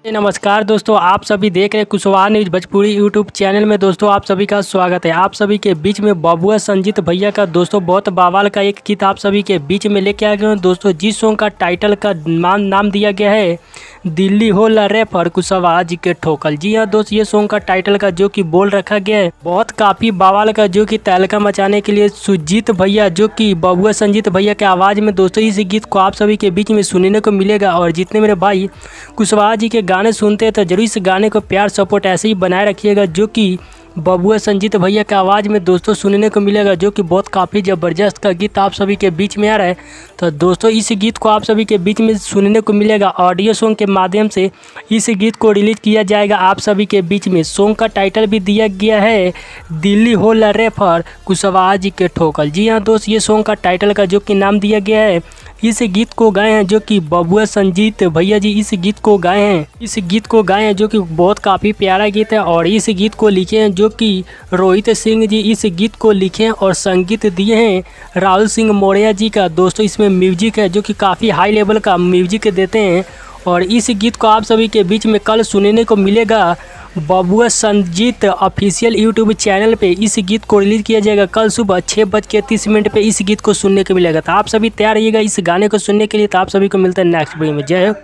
नमस्कार दोस्तों, आप सभी देख रहे हैं Kushwaha news Bhojpuri YouTube channel में। दोस्तों आप सभी का स्वागत है। आप सभी के बीच में बबुआ संजीत भैया का दोस्तों बहुत बवाल का एक गीत आप सभी के बीच में लेके आ गए हैं। दोस्तों जिस सॉन्ग का टाइटल का नाम दिया गया है दिल्ली हो लरे पर कुशवाहा जी के ठोकल। जी हाँ दोस्त, ये सॉन्ग का टाइटल का जो कि बोल रखा गया है बहुत काफ़ी बवाल का, जो कि तहलका मचाने के लिए सुजीत भैया जो कि बबुआ संजीत भैया के आवाज़ में दोस्तों इस गीत को आप सभी के बीच में सुनने को मिलेगा। और जितने मेरे भाई कुशवाहा जी के गाने सुनते हैं तो जरूर इस गाने को प्यार सपोर्ट ऐसे ही बनाए रखिएगा, जो कि बबुआ संजीत भैया के आवाज़ में दोस्तों सुनने को मिलेगा, जो कि बहुत काफ़ी ज़बरदस्त का गीत आप सभी के बीच में आ रहा है। तो दोस्तों इस गीत को आप सभी के बीच में सुनने को मिलेगा। ऑडियो सॉन्ग के माध्यम से इस गीत को रिलीज़ किया जाएगा आप सभी के बीच में। सॉन्ग का टाइटल भी दिया गया है दिल्ली हो लरे पर कुशवाहा जी के ठोकल। जी हाँ दोस्त, ये सॉन्ग का टाइटल का जो कि नाम दिया गया है। इस गीत को गाए हैं जो कि बबुआ संजीत भैया जी इस गीत को गाए हैं जो कि बहुत काफ़ी प्यारा गीत है। और इस गीत को लिखे हैं जो कि रोहित सिंह जी इस गीत को लिखे हैं और संगीत दिए हैं राहुल सिंह मौर्य जी का। दोस्तों इसमें म्यूजिक है जो कि काफ़ी हाई लेवल का म्यूजिक देते हैं। और इस गीत को आप सभी के बीच में कल सुनने को मिलेगा बबुआ संजीत ऑफिशियल यूट्यूब चैनल पे। इस गीत को रिलीज़ किया जाएगा कल सुबह 6:30 पे इस गीत को सुनने को मिलेगा। तो आप सभी तैयार रहिएगा इस गाने को सुनने के लिए। तो आप सभी को मिलता है नेक्स्ट वीडियो में। जय हो।